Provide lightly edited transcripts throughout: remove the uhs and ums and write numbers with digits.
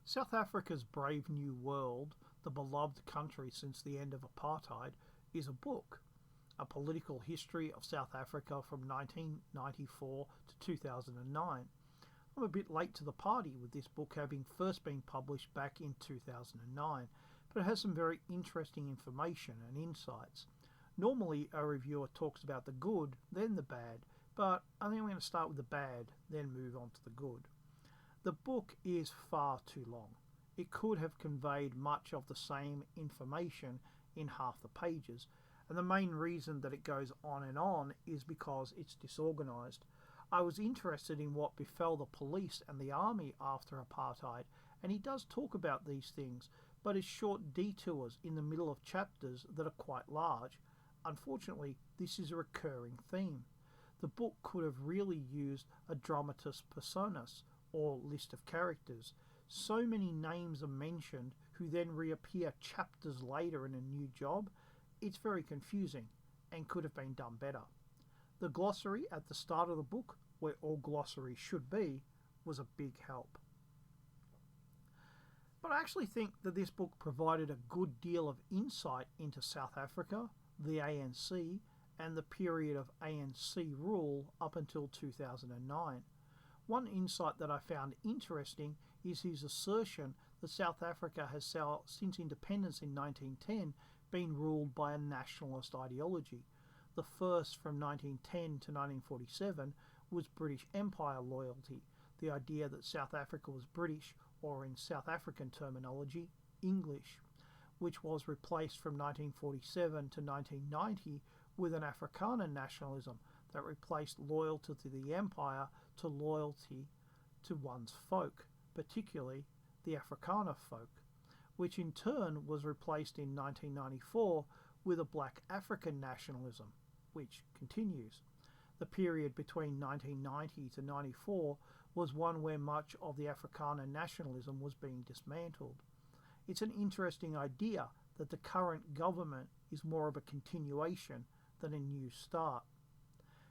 South Africa's Brave New World, the beloved country since the end of apartheid, is a book, a political history of South Africa from 1994 to 2009. I'm a bit late to the party with this book having first been published back in 2009, but it has some very interesting information and insights. Normally, a reviewer talks about the good, then the bad, but I think I'm going to start with the bad, then move on to the good. The book is far too long. It could have conveyed much of the same information in half the pages, and the main reason that it goes on and on is because it's disorganised. I was interested in what befell the police and the army after apartheid, and he does talk about these things, but it's short detours in the middle of chapters that are quite large. Unfortunately, this is a recurring theme. The book could have really used a dramatis personae, or list of characters. So many names are mentioned who then reappear chapters later in a new job. It's very confusing and could have been done better. The glossary at the start of the book, where all glossaries should be, was a big help. But I actually think that this book provided a good deal of insight into South Africa, the ANC, and the period of ANC rule up until 2009. One insight that I found interesting is his assertion that South Africa has since independence in 1910 been ruled by a nationalist ideology. The first from 1910 to 1947 was British Empire loyalty, the idea that South Africa was British, or in South African terminology, English, which was replaced from 1947 to 1990 with an Afrikaner nationalism that replaced loyalty to the empire to loyalty to one's folk, particularly the Afrikaner folk, which in turn was replaced in 1994 with a black African nationalism, which continues. The period between 1990 to 94 was one where much of the Afrikaner nationalism was being dismantled. It's an interesting idea that the current government is more of a continuation than a new start.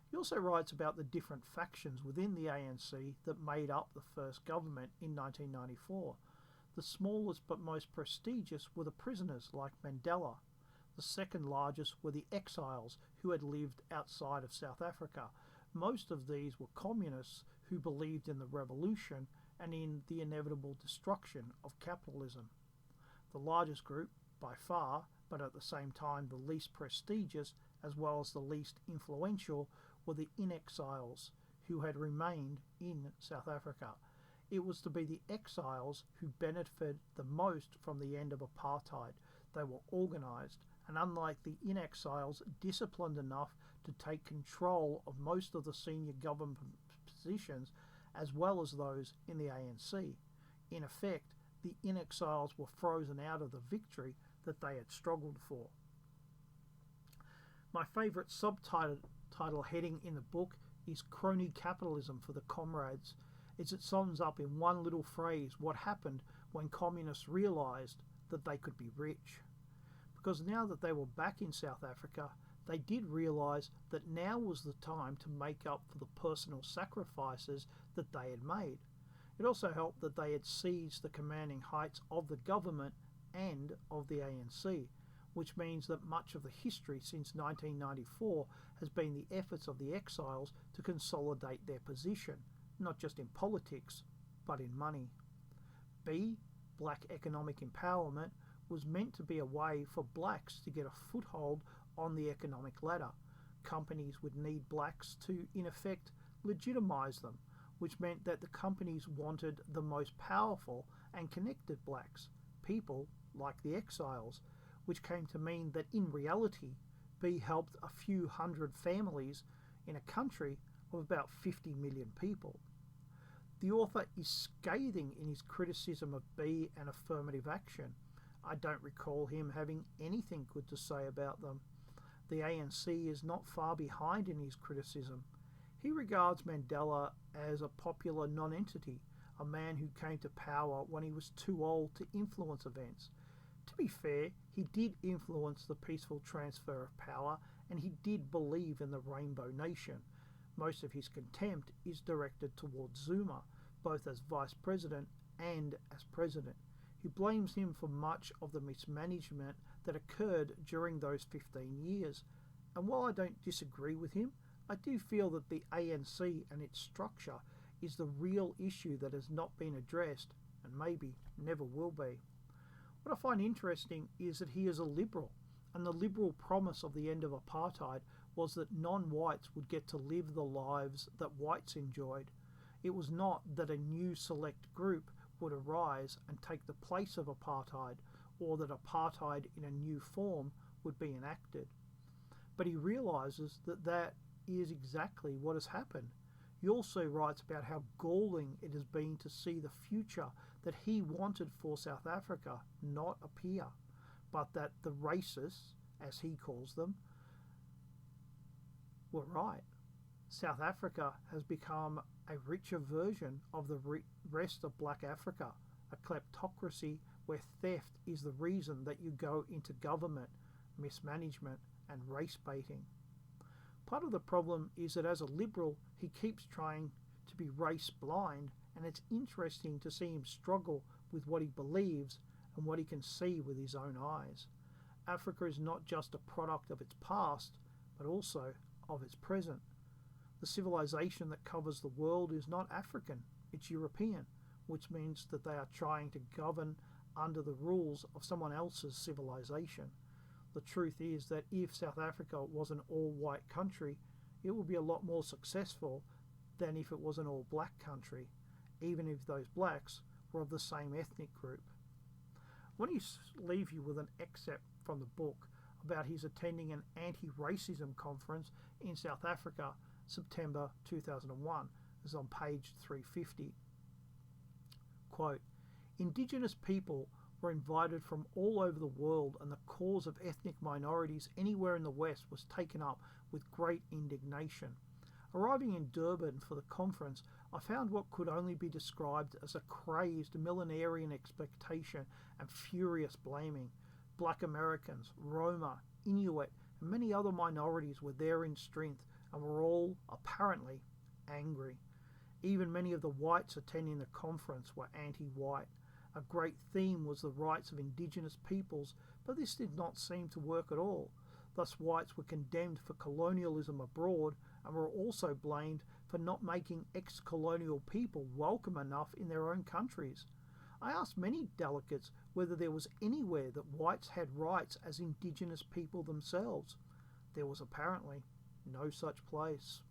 He also writes about the different factions within the ANC that made up the first government in 1994. The smallest but most prestigious were the prisoners like Mandela. The second largest were the exiles who had lived outside of South Africa. Most of these were communists who believed in the revolution and in the inevitable destruction of capitalism. The largest group, by far, but at the same time the least prestigious as well as the least influential, were the in-exiles who had remained in South Africa. It was to be the exiles who benefited the most from the end of apartheid. They were organised and, unlike the in-exiles, disciplined enough to take control of most of the senior government positions as well as those in the ANC. In effect, the in-exiles were frozen out of the victory that they had struggled for. My favourite subtitle heading in the book is Crony Capitalism for the Comrades, as it sums up in one little phrase what happened when communists realised that they could be rich. Because now that they were back in South Africa, they did realise that now was the time to make up for the personal sacrifices that they had made. It also helped that they had seized the commanding heights of the government and of the ANC, which means that much of the history since 1994 has been the efforts of the exiles to consolidate their position, not just in politics, but in money. B, black economic empowerment, was meant to be a way for blacks to get a foothold on the economic ladder. Companies would need blacks to, in effect, legitimise them, which meant that the companies wanted the most powerful and connected blacks, people like the exiles, which came to mean that in reality, B helped a few hundred families in a country of about 50 million people. The author is scathing in his criticism of B and affirmative action. I don't recall him having anything good to say about them. The ANC is not far behind in his criticism. He regards Mandela as a popular non-entity, a man who came to power when he was too old to influence events. To be fair, he did influence the peaceful transfer of power, and he did believe in the Rainbow Nation. Most of his contempt is directed towards Zuma, both as vice president and as president. He blames him for much of the mismanagement that occurred during those 15 years. And while I don't disagree with him, I do feel that the ANC and its structure is the real issue that has not been addressed and maybe never will be. What I find interesting is that he is a liberal, and the liberal promise of the end of apartheid was that non-whites would get to live the lives that whites enjoyed. It was not that a new select group would arise and take the place of apartheid, or that apartheid in a new form would be enacted. But he realises that that is exactly what has happened. He also writes about how galling it has been to see the future that he wanted for South Africa not appear, but that the racists, as he calls them, were right. South Africa has become a richer version of the rest of Black Africa, a kleptocracy where theft is the reason that you go into government, mismanagement and race baiting. Part of the problem is that as a liberal, he keeps trying to be race blind, and it's interesting to see him struggle with what he believes and what he can see with his own eyes. Africa is not just a product of its past, but also of its present. The civilization that covers the world is not African, it's European, which means that they are trying to govern under the rules of someone else's civilization. The truth is that if South Africa was an all-white country, it would be a lot more successful than if it was an all-black country, even if those blacks were of the same ethnic group. I want to leave you with an excerpt from the book about his attending an anti-racism conference in South Africa, September 2001. It's on page 350. Quote, "Indigenous people were invited from all over the world, and the cause of ethnic minorities anywhere in the West was taken up with great indignation. Arriving in Durban for the conference, I found what could only be described as a crazed millenarian expectation and furious blaming. Black Americans, Roma, Inuit, and many other minorities were there in strength and were all, apparently, angry. Even many of the whites attending the conference were anti-white. A great theme was the rights of indigenous peoples, but this did not seem to work at all. Thus whites were condemned for colonialism abroad and were also blamed for not making ex-colonial people welcome enough in their own countries. I asked many delegates whether there was anywhere that whites had rights as indigenous people themselves. There was apparently no such place."